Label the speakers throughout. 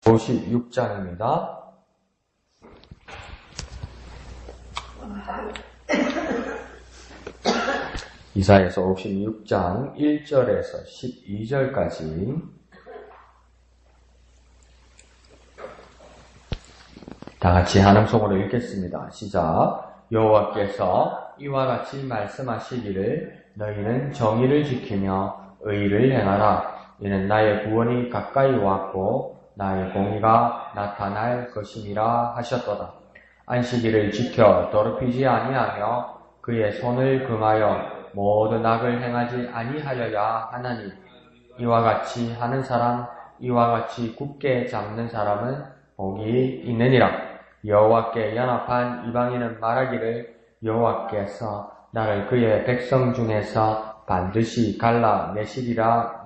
Speaker 1: 56장입니다. 이사야서 56장 1절에서 12절까지 다같이 한음성으로 읽겠습니다. 시작. 여호와께서 이와 같이 말씀하시기를 너희는 정의를 지키며 의를 행하라. 이는 나의 구원이 가까이 왔고 나의 공의가 나타날 것임이라 하셨도다. 안식일을 지켜 더럽히지 아니하며 그의 손을 금하여 모든 악을 행하지 아니하려야 하나니 이와 같이 하는 사람, 이와 같이 굳게 잡는 사람은 복이 있느니라. 여호와께 연합한 이방인은 말하기를 여호와께서 나를 그의 백성 중에서 반드시 갈라내시리라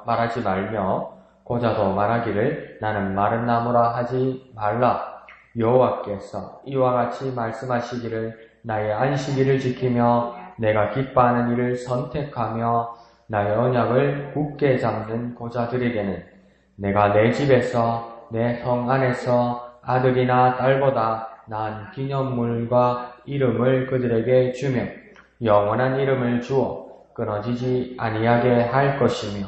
Speaker 1: 말하지 말며 고자도 말하기를 나는 마른 나무라 하지 말라. 여호와께서 이와 같이 말씀하시기를 나의 안식일을 지키며 내가 기뻐하는 일을 선택하며 나의 언약을 굳게 잡는 고자들에게는 내가 내 집에서 내 성 안에서 아들이나 딸보다 나은 기념물과 이름을 그들에게 주며 영원한 이름을 주어 끊어지지 아니하게 할 것이며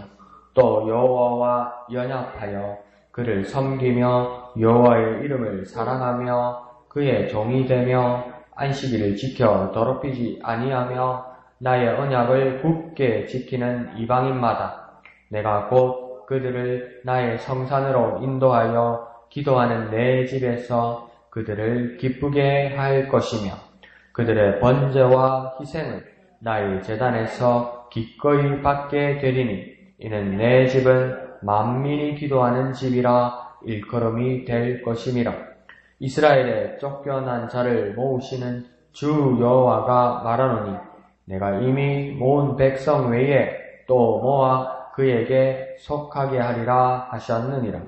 Speaker 1: 또 여호와와 연합하여 그를 섬기며 여호와의 이름을 사랑하며 그의 종이 되며 안식일을 지켜 더럽히지 아니하며 나의 언약을 굳게 지키는 이방인마다 내가 곧 그들을 나의 성산으로 인도하여 기도하는 내 집에서 그들을 기쁘게 할 것이며 그들의 번제와 희생을 나의 제단에서 기꺼이 받게 되리니 이는 내 집은 만민이 기도하는 집이라 일컬음이 될 것임이라. 이스라엘에 쫓겨난 자를 모으시는 주 여호와가 말하노니 내가 이미 모은 백성 외에 또 모아 그에게 속하게 하리라 하셨느니라.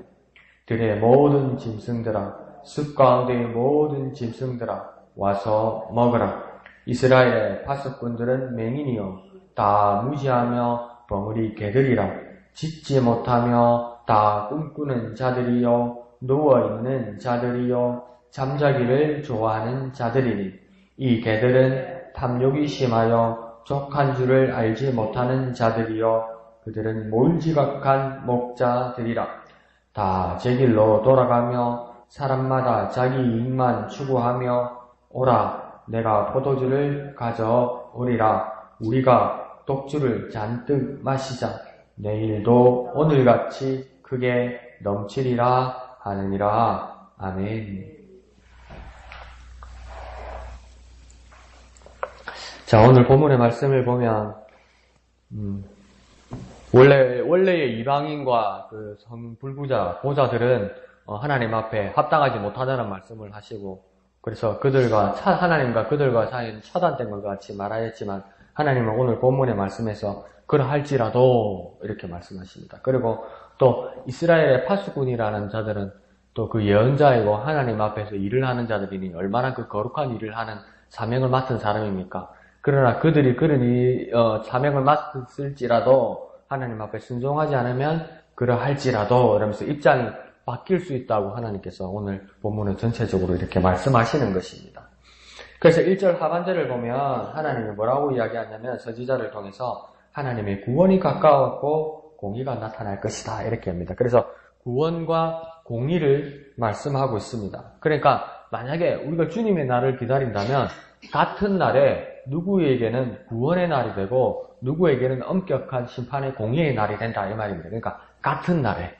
Speaker 1: 들의 모든 짐승들아 숲 가운데의 모든 짐승들아 와서 먹으라. 이스라엘의 파수꾼들은 맹인이요 다 무지하며 벙어리 개들이라. 짖지 못하며 다 꿈꾸는 자들이요 누워있는 자들이요 잠자기를 좋아하는 자들이니 이 개들은 탐욕이 심하여 족한 줄을 알지 못하는 자들이요 그들은 몰지각한 목자들이라. 다 제 길로 돌아가며 사람마다 자기 이익만 추구하며 오라 내가 포도주를 가져오리라. 우리가 독주를 잔뜩 마시자. 내일도 오늘같이 크게 넘치리라 하느니라. 아멘. 자, 오늘 본문의 말씀을 보면 원래의 이방인과 그 성불구자, 고자들은 하나님 앞에 합당하지 못하다는 말씀을 하시고 그래서 하나님과 그들과 사이는 차단된 것 같이 말하였지만 하나님은 오늘 본문의 말씀에서 그러할지라도 이렇게 말씀하십니다. 그리고 또 이스라엘의 파수꾼이라는 자들은 또 그 예언자이고 하나님 앞에서 일을 하는 자들이니 얼마나 그 거룩한 일을 하는 사명을 맡은 사람입니까? 그러나 그들이 그런 사명을 맡았을지라도 하나님 앞에 순종하지 않으면 그러할지라도 이러면서 입장이 바뀔 수 있다고 하나님께서 오늘 본문은 전체적으로 이렇게 말씀하시는 것입니다. 그래서 1절 하반절을 보면 하나님이 뭐라고 이야기하냐면 선지자를 통해서 하나님의 구원이 가까웠고 공의가 나타날 것이다 이렇게 합니다. 그래서 구원과 공의를 말씀하고 있습니다. 그러니까 만약에 우리가 주님의 날을 기다린다면 같은 날에 누구에게는 구원의 날이 되고 누구에게는 엄격한 심판의 공의의 날이 된다 이 말입니다. 그러니까 같은 날에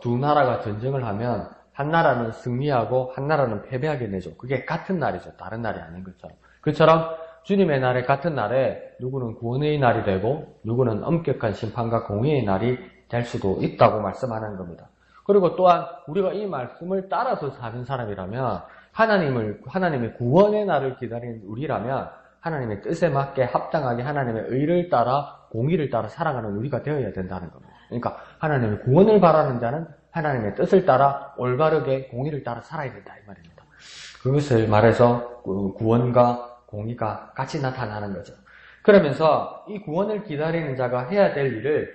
Speaker 1: 두 나라가 전쟁을 하면 한 나라는 승리하고 한 나라는 패배하게 되죠. 그게 같은 날이죠. 다른 날이 아닌 것처럼. 그처럼 주님의 날에 같은 날에 누구는 구원의 날이 되고 누구는 엄격한 심판과 공의의 날이 될 수도 있다고 말씀하는 겁니다. 그리고 또한 우리가 이 말씀을 따라서 사는 사람이라면 하나님의 구원의 날을 기다리는 우리라면 하나님의 뜻에 맞게 합당하게 하나님의 의를 따라 공의를 따라 살아가는 우리가 되어야 된다는 겁니다. 그러니까 하나님의 구원을 바라는 자는 하나님의 뜻을 따라 올바르게 공의를 따라 살아야 된다 이 말입니다. 그것을 말해서 구원과 공의가 같이 나타나는 거죠. 그러면서 이 구원을 기다리는 자가 해야 될 일을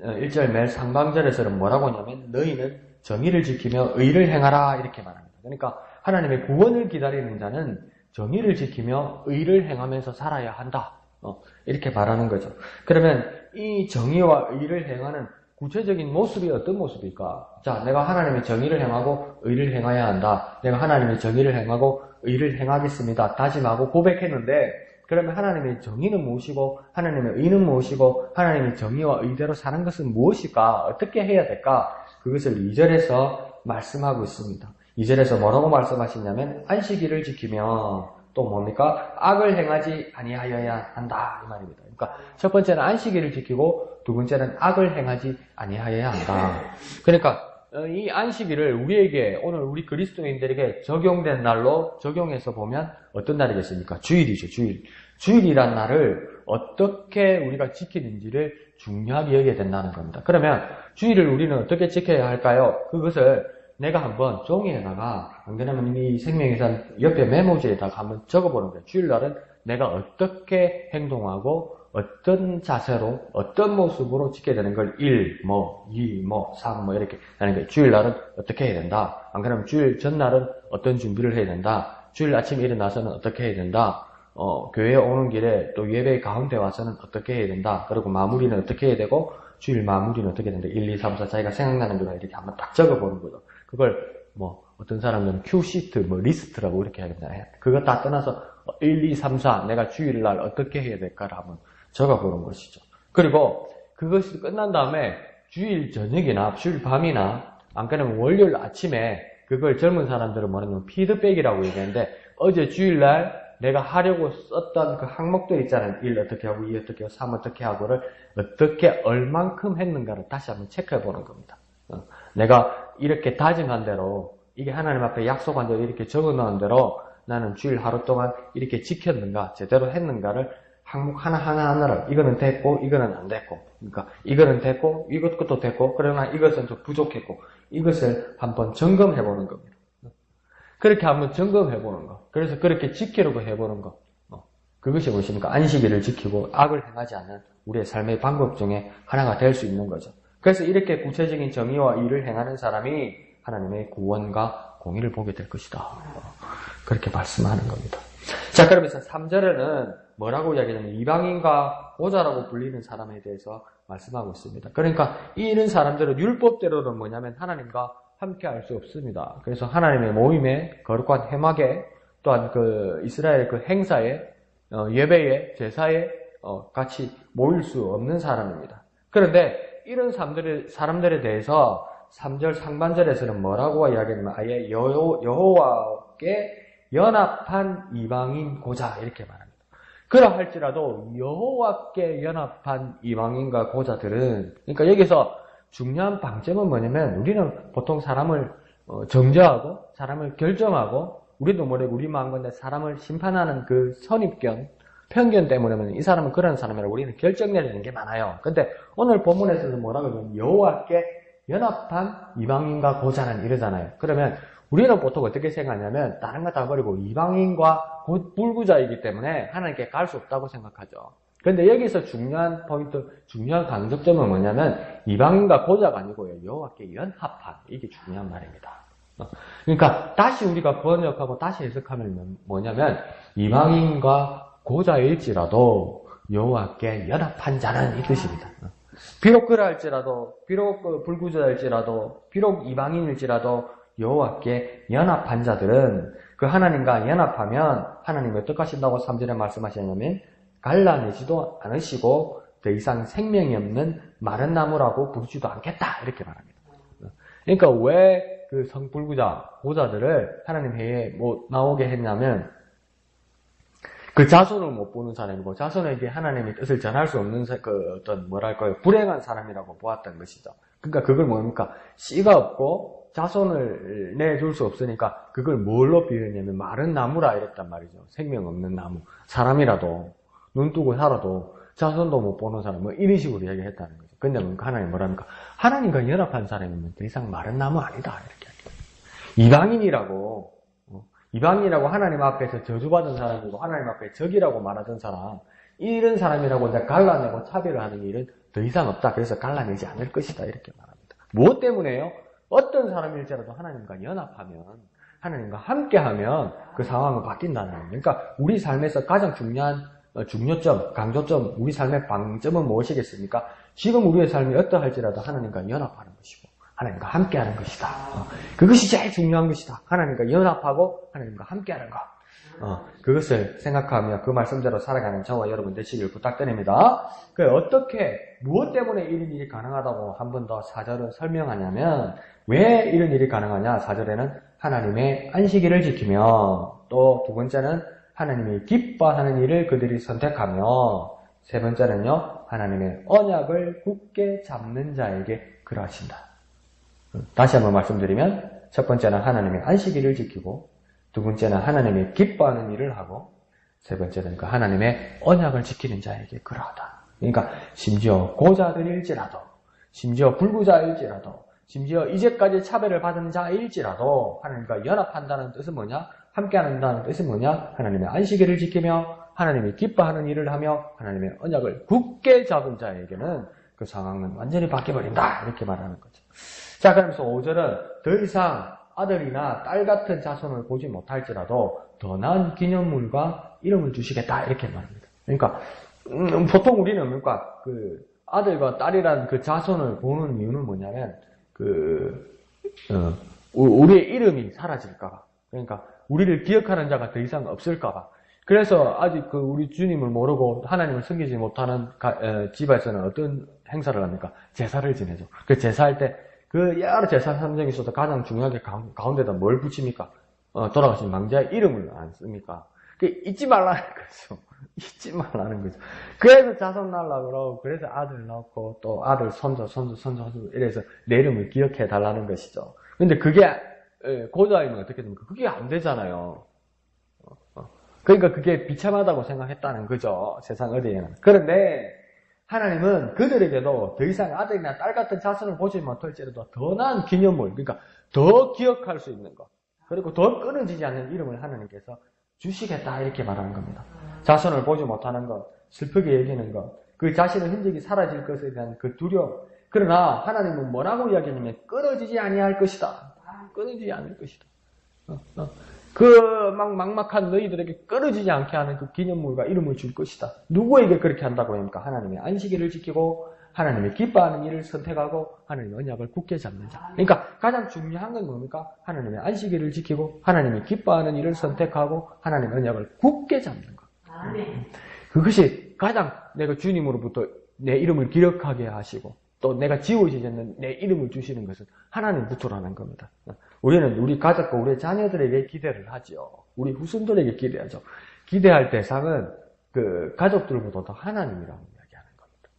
Speaker 1: 1절 맨 상반절에서는 뭐라고 하냐면 너희는 정의를 지키며 의를 행하라 이렇게 말합니다. 그러니까 하나님의 구원을 기다리는 자는 정의를 지키며 의를 행하면서 살아야 한다. 이렇게 말하는 거죠. 그러면 이 정의와 의를 행하는 구체적인 모습이 어떤 모습일까? 자, 내가 하나님의 정의를 행하고 의를 행해야 한다. 내가 하나님의 정의를 행하고 의를 행하겠습니다. 다짐하고 고백했는데 그러면 하나님의 정의는 무엇이고 하나님의 의는 무엇이고 하나님의 정의와 의대로 사는 것은 무엇일까? 어떻게 해야 될까? 그것을 2절에서 말씀하고 있습니다. 2절에서 뭐라고 말씀하시냐면 안식일을 지키며 또 뭡니까? 악을 행하지 아니하여야 한다 이 말입니다. 그러니까 첫 번째는 안식일을 지키고 두 번째는 악을 행하지 아니하여야 한다. 그러니까 이 안식일을 우리에게 오늘 우리 그리스도인들에게 적용된 날로 적용해서 보면 어떤 날이겠습니까? 주일이죠. 주일. 주일이란 날을 어떻게 우리가 지키는지를 중요하게 여겨야 된다는 겁니다. 그러면 주일을 우리는 어떻게 지켜야 할까요? 그것을 내가 한번 종이에다가 안 그러면 이 생명의산 옆에 메모지에다가 한번 적어보는 거예요. 주일날은 내가 어떻게 행동하고 어떤 자세로 어떤 모습으로 지켜야 되는 걸 1, 2, 3 이렇게 하는 거예요. 주일날은 어떻게 해야 된다. 안 그러면 주일 전날은 어떤 준비를 해야 된다. 주일 아침에 일어나서는 어떻게 해야 된다. 교회에 오는 길에 또 예배 가운데 와서는 어떻게 해야 된다. 그리고 마무리는 어떻게 해야 되고 주일 마무리는 어떻게 해야 된다. 1, 2, 3, 4 자기가 생각나는 대로 이렇게 한번 딱 적어보는 거죠. 그걸 어떤 사람들은 큐시트, 리스트라고 이렇게 하겠다. 그거 다 떠나서 1, 2, 3, 4 내가 주일날 어떻게 해야 될까를 한번 적어보는 것이죠. 그리고 그것이 끝난 다음에 주일 저녁이나 주일 밤이나 안 그러면 월요일 아침에 그걸 젊은 사람들은 뭐냐면 피드백이라고 얘기하는데 어제 주일날 내가 하려고 썼던 그 항목들 있잖아요. 1 어떻게 하고 2 어떻게 하고 3 어떻게 하고를 어떻게 얼만큼 했는가를 다시 한번 체크해 보는 겁니다. 내가 이렇게 다짐한 대로 이게 하나님 앞에 약속한 대로 이렇게 적어놓은 대로 나는 주일 하루 동안 이렇게 지켰는가 제대로 했는가를 항목 하나하나를 이거는 됐고 이거는 안 됐고 그러니까 이거는 됐고 이것도 됐고 그러나 이것은 좀 부족했고 이것을 한번 점검해 보는 겁니다. 그렇게 한번 점검해 보는 거. 그래서 그렇게 지키려고 해보는 거. 그것이 무엇입니까? 안식일을 지키고 악을 행하지 않는 우리의 삶의 방법 중에 하나가 될 수 있는 거죠. 그래서 이렇게 구체적인 정의와 의를 행하는 사람이 하나님의 구원과 공의를 보게 될 것이다. 그렇게 말씀하는 겁니다. 자, 그러면서 3절에는 뭐라고 이야기하냐면 이방인과 보자라고 불리는 사람에 대해서 말씀하고 있습니다. 그러니까 이런 사람들은 율법대로는 뭐냐면 하나님과 함께 할 수 없습니다. 그래서 하나님의 모임에 거룩한 회막에 또한 그 이스라엘 그 행사에 예배에 제사에 같이 모일 수 없는 사람입니다. 그런데 이런 사람들에 대해서 3절 상반절에서는 뭐라고 이야기하냐면 아예 여호와께 연합한 이방인 고자 이렇게 말합니다. 그러할지라도 여호와께 연합한 이방인과 고자들은 그러니까 여기서 중요한 방점은 뭐냐면 우리는 보통 사람을 정죄하고 사람을 결정하고 우리도 모르고 우리 마음 건데 사람을 심판하는 그 선입견 편견 때문에 이 사람은 그런 사람이라고 우리는 결정 내리는 게 많아요. 근데 오늘 본문에서는 뭐라고 하냐면 여호와께 연합한 이방인과 고자는 이러잖아요. 그러면 우리는 보통 어떻게 생각하냐면 다른 거 다 버리고 이방인과 불구자이기 때문에 하나님께 갈 수 없다고 생각하죠. 그런데 여기서 중요한 포인트, 중요한 강조점은 뭐냐면 이방인과 고자가 아니고요. 여호와께 연합한 이게 중요한 말입니다. 그러니까 다시 우리가 번역하고 다시 해석하면 뭐냐면 이방인과 고자일지라도 여호와께 연합한 자는 이 뜻입니다. 비록 그러할지라도 비록 불구자일지라도 비록 이방인일지라도 여호와께 연합한 자들은 그 하나님과 연합하면 하나님이 어떻게 하신다고 3절에 말씀하시냐면 갈라내지도 않으시고 더 이상 생명이 없는 마른 나무라고 부르지도 않겠다 이렇게 말합니다. 그러니까 왜 그 성불구자 고자들을 하나님 회에 못 나오게 했냐면 그 자손을 못 보는 사람이고 자손에게 하나님의 뜻을 전할 수 없는 그 어떤 뭐랄까요 불행한 사람이라고 보았던 것이죠. 그러니까 그걸 뭡니까 씨가 없고 자손을 내줄 수 없으니까 그걸 뭘로 비유했냐면 마른 나무라 이랬단 말이죠. 생명 없는 나무. 사람이라도 눈 뜨고 살아도 자손도 못 보는 사람 뭐 이런 식으로 이야기했다는 거죠. 근데 하나님 뭐랍니까? 하나님과 연합한 사람이면 더 이상 마른 나무 아니다 이렇게 이방인이라고 하나님 앞에서 저주받은 사람이고 하나님 앞에 적이라고 말하던 사람 이런 사람이라고 이제 갈라내고 차별을 하는 일은 더 이상 없다. 그래서 갈라내지 않을 것이다. 이렇게 말합니다. 무엇 때문에요? 어떤 사람일지라도 하나님과 연합하면, 하나님과 함께하면 그 상황은 바뀐다는 거예요. 그러니까 우리 삶에서 가장 중요한 중요점, 강조점, 우리 삶의 방점은 무엇이겠습니까? 지금 우리의 삶이 어떠할지라도 하나님과 연합하는 것이고 하나님과 함께하는 것이다. 그것이 제일 중요한 것이다. 하나님과 연합하고 하나님과 함께하는 것. 그것을 생각하며 그 말씀대로 살아가는 저와 여러분 되시길 부탁드립니다. 어떻게, 무엇 때문에 이런 일이 가능하다고 한 번 더 4절은 설명하냐면, 왜 이런 일이 가능하냐? 4절에는 하나님의 안식일을 지키며, 또 두 번째는 하나님이 기뻐하는 일을 그들이 선택하며, 세 번째는요, 하나님의 언약을 굳게 잡는 자에게 그러하신다. 다시 한번 말씀드리면, 첫 번째는 하나님의 안식일을 지키고, 두 번째는 하나님이 기뻐하는 일을 하고, 세 번째는 그 하나님의 언약을 지키는 자에게 그러하다. 그러니까 심지어 고자들일지라도, 심지어 불구자일지라도, 심지어 이제까지 차별을 받은 자일지라도 하나님과 연합한다는 뜻은 뭐냐? 함께한다는 뜻은 뭐냐? 하나님의 안식일을 지키며 하나님이 기뻐하는 일을 하며 하나님의 언약을 굳게 잡은 자에게는 그 상황은 완전히 바뀌어버린다. 이렇게 말하는 거죠. 자, 그러면서 5절은 더 이상 아들이나 딸 같은 자손을 보지 못할지라도 더 나은 기념물과 이름을 주시겠다. 이렇게 말합니다. 그러니까 보통 우리는 그러니까 그 아들과 딸이란 그 자손을 보는 이유는 뭐냐면 우리의 이름이 사라질까봐. 그러니까 우리를 기억하는 자가 더 이상 없을까봐. 그래서 아직 우리 주님을 모르고 하나님을 섬기지 못하는 집에서는 어떤 행사를 합니까? 제사를 지내죠. 그 제사할 때 여러 제사 산정이 있어서 가장 중요하게 가운데다 뭘 붙입니까? 돌아가신 망자의 이름을 안 씁니까? 잊지 말라는 거죠. 잊지 말라는 거죠. 그래서 자손 낳으려고 그러고, 그래서 아들 낳고, 또 아들, 손주, 이래서 내 이름을 기억해 달라는 것이죠. 근데 그게, 고자이면 어떻게 됩니까? 그게 안 되잖아요. 그러니까 그게 비참하다고 생각했다는 거죠. 세상 어디에는. 그런데, 하나님은 그들에게도 더 이상 아들이나 딸 같은 자손을 보지 못할지라도 더 나은 기념물, 그러니까 더 기억할 수 있는 것, 그리고 더 끊어지지 않는 이름을 하나님께서 주시겠다. 이렇게 말하는 겁니다. 자손을 보지 못하는 것, 슬프게 여기는 것, 그 자신의 흔적이 사라질 것에 대한 그 두려움. 그러나 하나님은 뭐라고 이야기하냐면 끊어지지 아니할 것이다. 끊어지지 않을 것이다. 막막한 너희들에게 끊어지지 않게 하는 그 기념물과 이름을 줄 것이다. 누구에게 그렇게 한다고 합니까? 하나님의 안식일을 지키고 하나님의 기뻐하는 일을 선택하고 하나님의 언약을 굳게 잡는 자. 그러니까 가장 중요한 건 뭡니까? 하나님의 안식일을 지키고 하나님이 기뻐하는 일을 선택하고 하나님의 언약을 굳게 잡는 것. 그것이 가장 내가 주님으로부터 내 이름을 기억하게 하시고 또 내가 지워지지 않는 내 이름을 주시는 것은 하나님부터라는 겁니다. 우리는 우리 가족과 우리 자녀들에게 기대를 하죠. 우리 후손들에게 기대하죠. 기대할 대상은 그 가족들보다 더 하나님이라고 이야기하는 겁니다.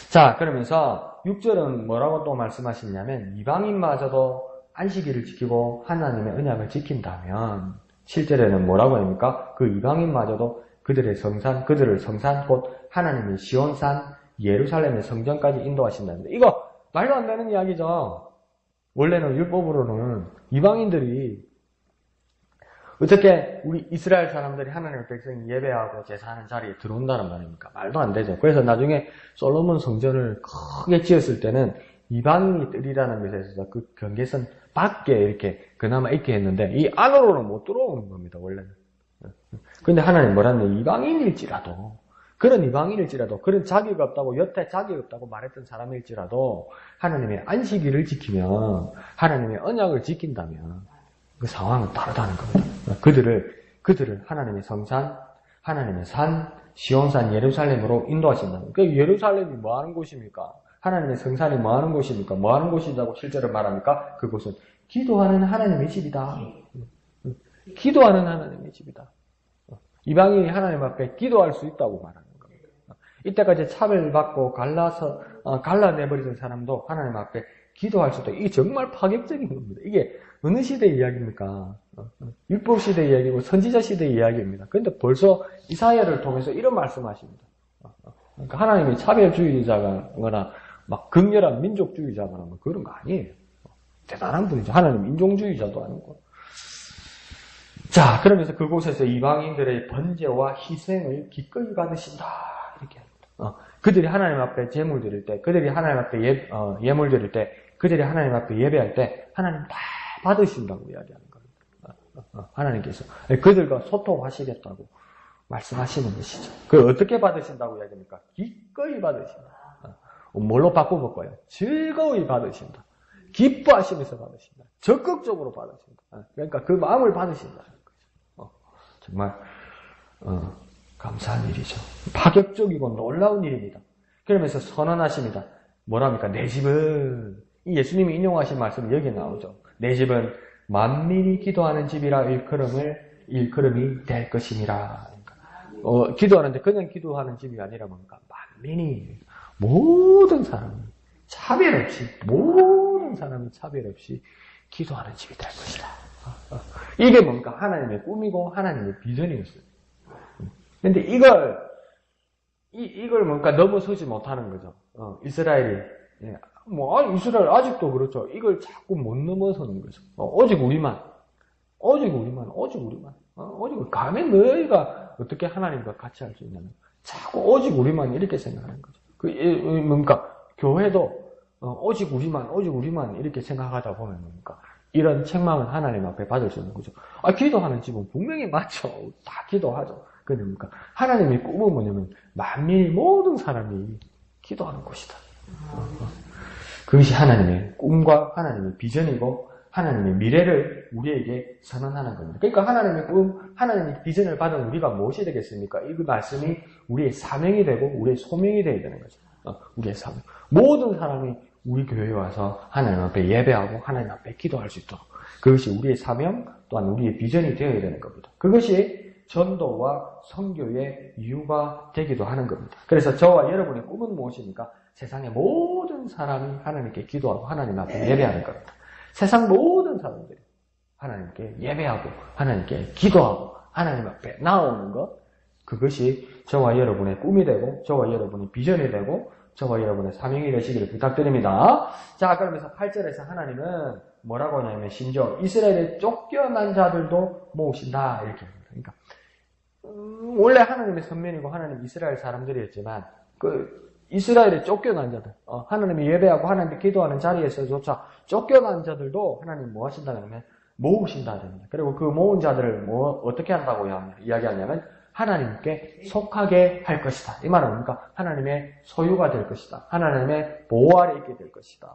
Speaker 1: 자, 그러면서 6절은 뭐라고 또 말씀하시냐면 이방인마저도 안식일을 지키고 하나님의 언약을 지킨다면 7절에는 뭐라고 합니까? 그 이방인마저도 그들을 성산 곧 하나님의 시온산 예루살렘의 성전까지 인도하신다는데 이거 말도 안 되는 이야기죠. 원래는 율법으로는 이방인들이 어떻게 우리 이스라엘 사람들이 하나님의 백성이 예배하고 제사하는 자리에 들어온다는 말입니까? 말도 안 되죠. 그래서 나중에 솔로몬 성전을 크게 지었을 때는 이방인이 뜰이라는 것에 있어서 그 경계선 밖에 이렇게 그나마 있게 했는데 이 안으로는 못 들어오는 겁니다. 원래는. 근데 하나님 뭐라는 이방인일지라도 그런 이방인일지라도 그런 자격이 없다고 여태 자격이 없다고 말했던 사람일지라도 하나님의 안식일을 지키면 하나님의 언약을 지킨다면 그 상황은 다르다는 겁니다. 그들을 하나님의 성산, 하나님의 산, 시온산 예루살렘으로 인도하신다는 거예요. 예루살렘이 뭐 하는 곳입니까? 하나님의 성산이 뭐 하는 곳입니까? 뭐 하는 곳이라고 실제로 말합니까? 그곳은 기도하는 하나님의 집이다. 기도하는 하나님의 집이다. 이방인이 하나님 앞에 기도할 수 있다고 말하는 겁니다. 이때까지 차별받고 갈라내버리던 사람도 하나님 앞에 기도할 수 있다. 이게 정말 파격적인 겁니다. 이게 어느 시대의 이야기입니까? 율법 시대의 이야기고 선지자 시대의 이야기입니다. 그런데 벌써 이사야를 통해서 이런 말씀하십니다. 그러니까 하나님이 차별주의자거나 막 극렬한 민족주의자거나 뭐 그런 거 아니에요. 대단한 분이죠. 하나님 인종주의자도 아니고. 자, 그러면서 그곳에서 이방인들의 번제와 희생을 기꺼이 받으신다. 이렇게 합니다. 그들이 하나님 앞에 제물 드릴 때, 그들이 하나님 앞에 예물 드릴 때, 그들이 하나님 앞에 예배할 때 하나님 다 받으신다고 이야기하는 겁니다. 하나님께서 그들과 소통하시겠다고 말씀하시는 것이죠. 그 어떻게 받으신다고 이야기합니까? 기꺼이 받으신다. 뭘로 바꿔볼까요? 즐거이 받으신다. 기뻐하시면서 받으신다. 적극적으로 받으신다. 그러니까 그 마음을 받으신다는 거죠. 정말 감사한 일이죠. 파격적이고 놀라운 일입니다. 그러면서 선언하십니다. 뭐랍니까? 내 집은, 이 예수님이 인용하신 말씀이 여기에 나오죠. 내 집은 만민이 기도하는 집이라 일컬음이 될 것이니라. 그러니까, 기도하는데 그냥 기도하는 집이 아니라 뭔가 만민이, 모든 사람이 차별 없이, 모든 사람이 차별 없이 기도하는 집이 될 것이다. 이게 뭔가 하나님의 꿈이고 하나님의 비전이었어요. 근데 이걸 뭔가 넘어서지 못하는 거죠. 이스라엘이. 이스라엘 아직도 그렇죠. 이걸 자꾸 못 넘어서는 거죠. 오직 우리만. 감히 너희가 어떻게 하나님과 같이 할 수 있냐면, 자꾸 오직 우리만 이렇게 생각하는 거죠. 뭔가, 교회도, 오직 우리만 이렇게 생각하다 보면 뭔가, 이런 책망을 하나님 앞에 받을 수 있는 거죠. 기도하는 집은 분명히 맞죠. 다 기도하죠. 그러니까 하나님의 꿈은 뭐냐면 만민이 모든 사람이 기도하는 곳이다. 그것이 하나님의 꿈과 하나님의 비전이고 하나님의 미래를 우리에게 선언하는 겁니다. 그러니까 하나님의 꿈, 하나님의 비전을 받은 우리가 무엇이 되겠습니까? 이 말씀이 우리의 사명이 되고 우리의 소명이 되어야 되는 거죠. 우리의 사명. 모든 사람이 우리 교회에 와서 하나님 앞에 예배하고 하나님 앞에 기도할 수 있도록 그것이 우리의 사명 또한 우리의 비전이 되어야 되는 겁니다. 그것이 전도와 선교의 이유가 되기도 하는 겁니다. 그래서 저와 여러분의 꿈은 무엇입니까? 세상의 모든 사람이 하나님께 기도하고 하나님 앞에 예배하는 겁니다. 세상 모든 사람들이 하나님께 예배하고 하나님께 기도하고 하나님 앞에 나오는 것, 그것이 저와 여러분의 꿈이 되고 저와 여러분의 비전이 되고 저와 여러분의 사명이 되시기를 부탁드립니다. 자, 그러면서 8절에서 하나님은 뭐라고 하냐면 심지어 이스라엘에 쫓겨난 자들도 모으신다 이렇게 합니다. 그러니까 원래 하나님의 선면이고 하나님 이스라엘 사람들이었지만 그 이스라엘에 쫓겨난 자들, 하나님이 예배하고 하나님께 기도하는 자리에서조차 쫓겨난 자들도 하나님 뭐 하신다면 모으신다 됩니다. 그리고 그 모은 자들을 어떻게 한다고 이야기하냐면 하나님께 속하게 할 것이다. 이 말은 뭡니까? 하나님의 소유가 될 것이다. 하나님의 보호 아래 있게 될 것이다.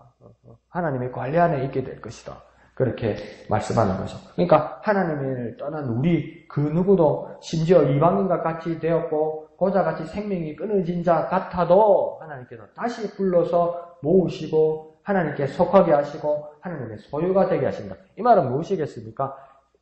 Speaker 1: 하나님의 관리 안에 있게 될 것이다. 그렇게 말씀하는 거죠. 그러니까 하나님을 떠난 우리 그 누구도 심지어 이방인과 같이 되었고 고자같이 생명이 끊어진 자 같아도 하나님께서 다시 불러서 모으시고 하나님께 속하게 하시고 하나님의 소유가 되게 하신다. 이 말은 무엇이겠습니까?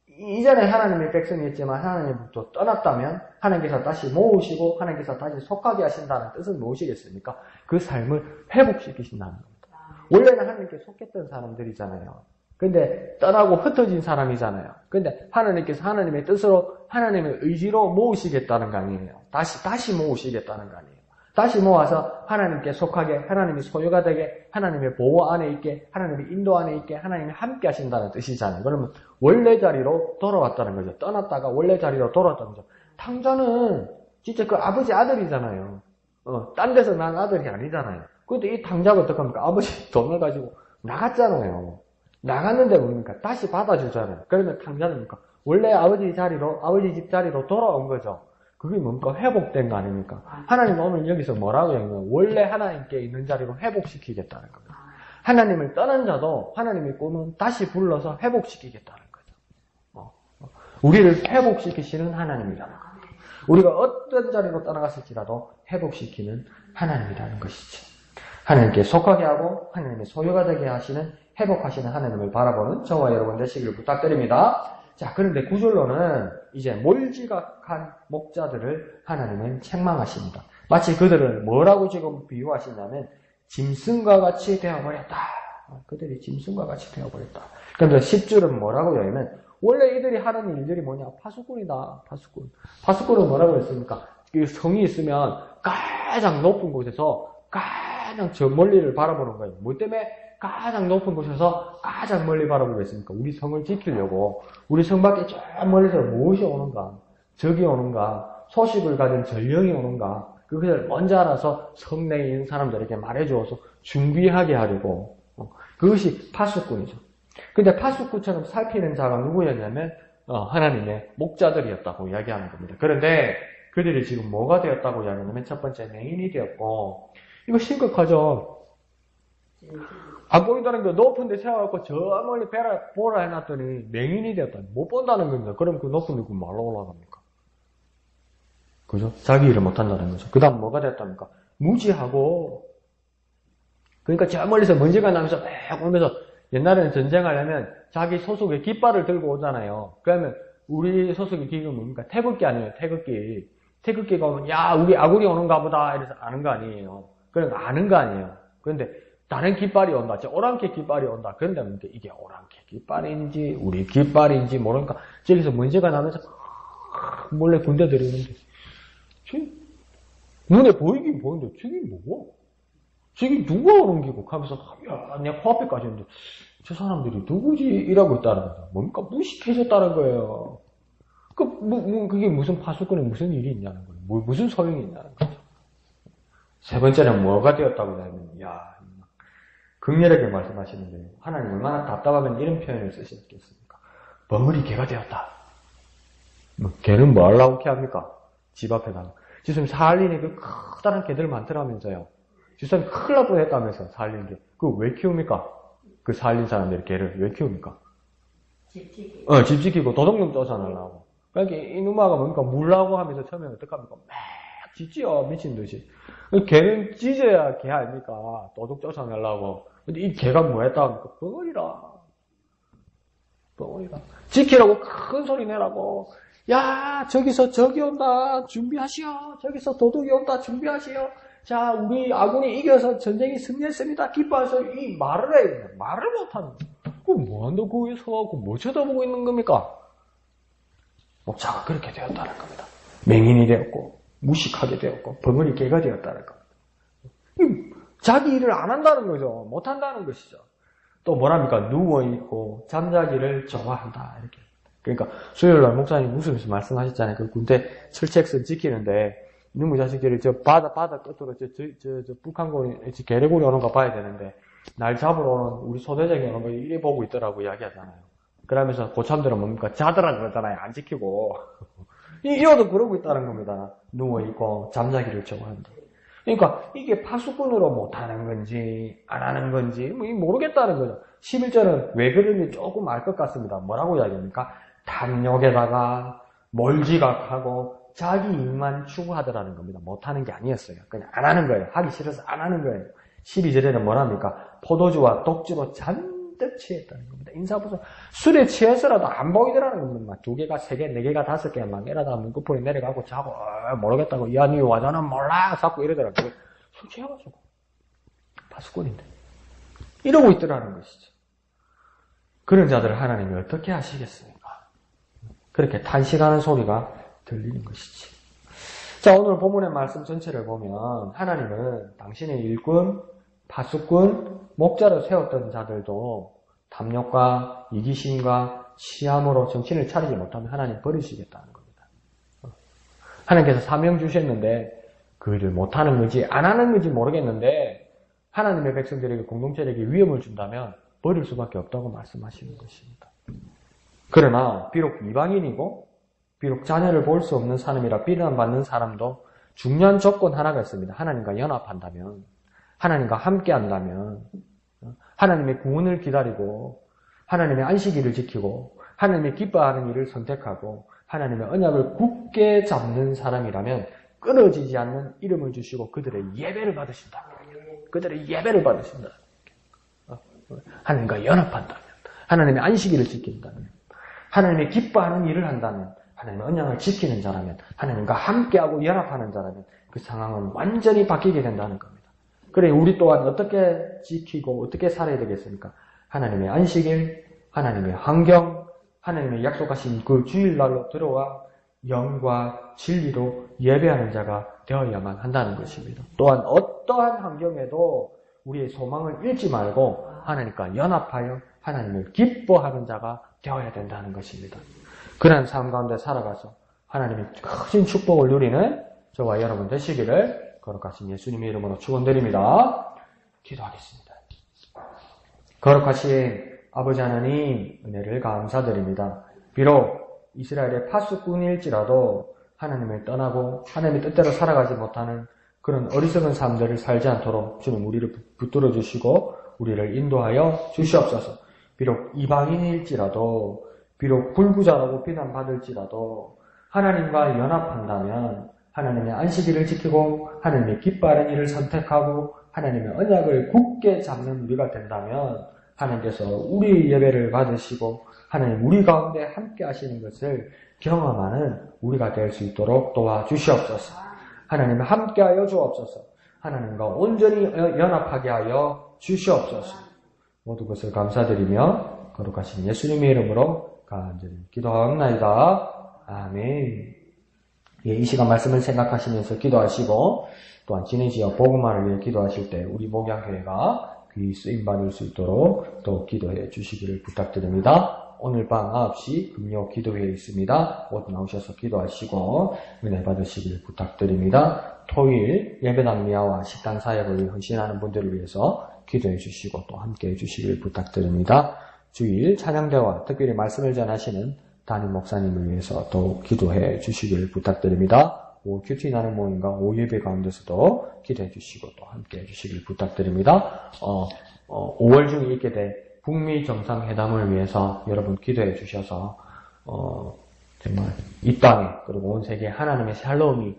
Speaker 1: 이전에 하나님의 백성이었지만 하나님부터 떠났다면 하나님께서 다시 모으시고 하나님께서 다시 속하게 하신다는 뜻은 무엇이겠습니까? 그 삶을 회복시키신다는 겁니다. 원래는 하나님께 속했던 사람들이잖아요. 근데 떠나고 흩어진 사람이잖아요. 근데 하나님께서 하나님의 뜻으로 하나님의 의지로 모으시겠다는 거 아니에요. 다시 모으시겠다는 거 아니에요. 다시 모아서 하나님께 속하게, 하나님이 소유가 되게, 하나님의 보호 안에 있게, 하나님의 인도 안에 있게, 하나님이 함께 하신다는 뜻이잖아요. 그러면 원래 자리로 돌아왔다는 거죠. 떠났다가 원래 자리로 돌아왔다는 거죠. 탕자는 진짜 그 아버지 아들이잖아요. 딴 데서 난 아들이 아니잖아요. 근데 이 탕자가 어떡합니까? 아버지 돈을 가지고 나갔잖아요. 나갔는데 뭡니까? 다시 받아주잖아요. 그러면 탕자는 뭡니까? 원래 아버지 집 자리로 돌아온 거죠. 그게 뭡니까? 회복된 거 아닙니까? 하나님 오늘 여기서 뭐라고 하냐면 원래 하나님께 있는 자리로 회복시키겠다는 겁니다. 하나님을 떠난 자도 하나님의 꿈은 다시 불러서 회복시키겠다는 거죠. 우리를 회복시키시는 하나님이라는 겁니다. 우리가 어떤 자리로 떠나갔을지라도 회복시키는 하나님이라는 것이죠. 하나님께 속하게 하고 하나님의 소유가 되게 하시는 회복하시는 하나님을 바라보는 저와 여러분 되시기를 부탁드립니다. 자, 그런데 9절로는 이제 몰지각한 목자들을 하나님은 책망하십니다. 마치 그들을 뭐라고 지금 비유하시냐면 짐승과 같이 되어버렸다. 그들이 짐승과 같이 되어버렸다. 그런데 10절은 뭐라고 하냐면 원래 이들이 하는 일들이 뭐냐? 파수꾼이다. 파수꾼. 파수꾼은 뭐라고 했습니까? 그 성이 있으면 가장 높은 곳에서 가장 저 멀리를 바라보는 거예요. 뭐 때문에? 가장 높은 곳에서 가장 멀리 바라보고 있습니까? 우리 성을 지키려고 우리 성 밖에 저 멀리서 무엇이 오는가? 적이 오는가? 소식을 가진 전령이 오는가? 그것을 먼저 알아서 성내에 있는 사람들에게 말해주어서 준비하게 하려고. 그것이 파수꾼이죠. 근데 파수꾼처럼 살피는 자가 누구였냐면 하나님의 목자들이었다고 이야기하는 겁니다. 그런데 그들이 지금 뭐가 되었다고 이야기하냐면 첫 번째 맹인이 되었고, 이거 심각하죠. 안 보인다는 게 높은 데 세워갖고 저 멀리 보라 해놨더니 맹인이 되었다. 못 본다는 겁니다. 그럼 그 높은 데 말로 올라갑니까? 그죠? 자기 일을 못한다는 거죠. 그 다음 뭐가 됐답니까? 무지하고, 그러니까 저 멀리서 먼지가 나면서 막 오면서 옛날에는 전쟁하려면 자기 소속의 깃발을 들고 오잖아요. 그러면 우리 소속의 기가 뭡니까? 태극기 아니에요, 태극기. 태극기가 오면, 야, 우리 아군이 오는가 보다. 이래서 아는 거 아니에요. 그러니까 아는 거 아니에요. 그런데 다른 깃발이 온다. 저 오랑캐 깃발이 온다. 그런데 이게 오랑캐 깃발인지, 우리 깃발인지 모르니까 저기서 먼지가 나면서 몰래 군대 들이는데, 눈에 보이긴 보이는데, 저기 뭐고? 저기 누가 오는 기고 하면서, 야, 내 코앞에까지 있는데, 저 사람들이 누구지? 이라고 있다는 거죠. 뭡니까? 무식해졌다는 거예요. 그게 무슨 파수꾼에 무슨 일이 있냐는 거예요. 무슨 소용이 있냐는 거죠. 세 번째는 뭐가 되었다고 하냐면, 야, 극렬하게 말씀하시는데, 하나님 얼마나 답답하면 이런 표현을 쓰시겠습니까? 벙어리 개가 되었다. 개는 뭐 하려고 이렇게 합니까? 집 앞에다가. 지금 살린이 그 커다란 개들 많더라면서요. 지금 큰일 날 뻔했다면서, 살린 개. 그거 왜 키웁니까? 그 살린 사람들이 개를 왜 키웁니까?
Speaker 2: 집 지키.
Speaker 1: 집 지키고 도둑놈 쫓아내려고. 그러니까 이놈아가 뭡니까? 물라고 하면서 처음에 어떡합니까? 막 짖지요, 미친 듯이. 개는 짖어야 개 아닙니까? 도둑 쫓아내려고. 근데 이 개가 뭐 했다 합니까? 벙어리라. 지키라고 큰 소리 내라고. 야, 저기서 적이 온다. 준비하시오. 저기서 도둑이 온다. 준비하시오. 자, 우리 아군이 이겨서 전쟁이 승리했습니다. 기뻐해서 이 말을 해요. 말을 못하는 거예요. 그럼 뭐한다고 거기에 서갖고 뭐 쳐다보고 있는 겁니까? 목자가 그렇게 되었다는 겁니다. 맹인이 되었고, 무식하게 되었고, 벙어리 개가 되었다는 겁니다. 자기 일을 안 한다는 거죠. 못 한다는 것이죠. 또 뭐랍니까? 누워있고, 잠자기를 좋아한다. 이렇게. 그러니까, 수요일날 목사님 무슨 말씀하셨잖아요. 그 군대 철책선 지키는데, 이놈의 자식들이 저 바다 끝으로 저 북한군이 개래군이 오는 거 봐야 되는데, 날 잡으러 오는 우리 소대장이 오는 거 이래 보고 있더라고 이야기하잖아요. 그러면서 고참들은 뭡니까? 자더라 그러잖아요. 안 지키고. 이어도 그러고 있다는 겁니다. 누워있고, 잠자기를 좋아한다. 그러니까 이게 파수꾼으로 못하는 건지 안 하는 건지 모르겠다는 거죠. 11절은 왜 그런지 조금 알 것 같습니다. 뭐라고 이야기합니까? 탐욕에다가 몰지각하고 자기 일만 추구하더라는 겁니다. 못하는 게 아니었어요. 그냥 안 하는 거예요. 하기 싫어서 안 하는 거예요. 12절에는 뭐랍니까? 포도주와 독주로 잔뜩 취했다는 겁니다. 인사부서 술에 취해서라도 안 보이더라는 겁니다. 막 2개가 3개, 4개가 5개 막 이러다가 문구풀이 내려가고 자고 모르겠다고 야 니 와자는 몰라 자꾸 이러더라고요. 술 취해가지고 파수꾼인데 이러고 있더라는 것이죠. 그런 자들을 하나님이 어떻게 하시겠습니까? 그렇게 탄식하는 소리가 들리는 것이지. 자, 오늘 본문의 말씀 전체를 보면 하나님은 당신의 일꾼, 파수꾼, 목자로 세웠던 자들도 탐욕과 이기심과 시함으로 정신을 차리지 못하면 하나님 버리시겠다는 겁니다. 하나님께서 사명 주셨는데 그 일을 못하는 건지 안 하는 건지 모르겠는데 하나님의 백성들에게 공동체에게 위험을 준다면 버릴 수밖에 없다고 말씀하시는 것입니다. 그러나 비록 이방인이고 비록 자녀를 볼 수 없는 사람이라 비난받는 사람도 중요한 조건 하나가 있습니다. 하나님과 연합한다면, 하나님과 함께한다면, 하나님의 구원을 기다리고 하나님의 안식일을 지키고 하나님의 기뻐하는 일을 선택하고 하나님의 언약을 굳게 잡는 사람이라면 끊어지지 않는 이름을 주시고 그들의 예배를 받으신다. 그들의 예배를 받으신다. 하나님과 연합한다면, 하나님의 안식일을 지킨다면, 하나님의 기뻐하는 일을 한다면, 하나님의 언약을 지키는 자라면, 하나님과 함께하고 연합하는 자라면 그 상황은 완전히 바뀌게 된다는 겁니다. 그래 우리 또한 어떻게 지키고 어떻게 살아야 되겠습니까? 하나님의 안식일, 하나님의 환경, 하나님의 약속하신 그 주일날로 들어와 영과 진리로 예배하는 자가 되어야만 한다는 것입니다. 또한 어떠한 환경에도 우리의 소망을 잃지 말고 하나님과 연합하여 하나님을 기뻐하는 자가 되어야 된다는 것입니다. 그런 삶 가운데 살아가서 하나님의 크신 축복을 누리는 저와 여러분 되시기를 거룩하신 예수님의 이름으로 축원드립니다. 기도하겠습니다. 거룩하신 아버지 하나님 은혜를 감사드립니다. 비록 이스라엘의 파수꾼일지라도 하나님을 떠나고 하나님의 뜻대로 살아가지 못하는 그런 어리석은 삶들을 살지 않도록 주님 우리를 붙들어 주시고 우리를 인도하여 주시옵소서. 비록 이방인일지라도 비록 불구자라고 비난받을지라도 하나님과 연합한다면 하나님의 안식일을 지키고 하나님의 기뻐하는 일을 선택하고 하나님의 언약을 굳게 잡는 우리가 된다면 하나님께서 우리 예배를 받으시고 하나님 우리 가운데 함께 하시는 것을 경험하는 우리가 될 수 있도록 도와주시옵소서. 하나님 함께하여 주옵소서. 하나님과 온전히 연합하게 하여 주시옵소서. 모든 것을 감사드리며 거룩하신 예수님의 이름으로 간절히 기도하옵나이다. 아멘. 예, 이 시간 말씀을 생각하시면서 기도하시고 또한 진해지역 복음화를 위해 기도하실 때 우리 목양교회가 귀 쓰임받을 수 있도록 또 기도해 주시기를 부탁드립니다. 오늘 밤 9시 금요 기도회에 있습니다. 모두 나오셔서 기도하시고 은혜 받으시기를 부탁드립니다. 토요일 예배당 미아와 식단 사역을 위해 헌신하는 분들을 위해서 기도해 주시고 또 함께 해 주시기를 부탁드립니다. 주일 찬양대와 특별히 말씀을 전하시는 담임 목사님을 위해서 또 기도해 주시기를 부탁드립니다. 오 큐티 나는 모임과 오 예배 가운데서도 기도해 주시고 또 함께 해 주시기를 부탁드립니다. 5월 중에 있게 될 북미 정상회담을 위해서 여러분 기도해 주셔서 정말 이 땅에 그리고 온 세계에 하나님의 샬롬이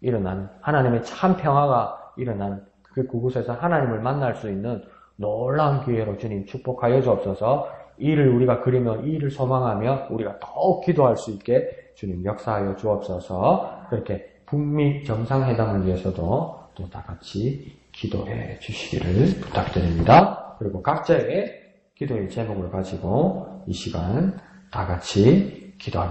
Speaker 1: 일어나는 하나님의 참 평화가 일어나는 그곳에서 하나님을 만날 수 있는 놀라운 기회로 주님 축복하여 주옵소서. 이를 우리가 그리며 이 일을 소망하며 우리가 더욱 기도할 수 있게 주님 역사하여 주옵소서. 그렇게 북미 정상회담을 위해서도 또 다 같이 기도해 주시기를 부탁드립니다. 그리고 각자의 기도의 제목을 가지고 이 시간 다 같이 기도합니다.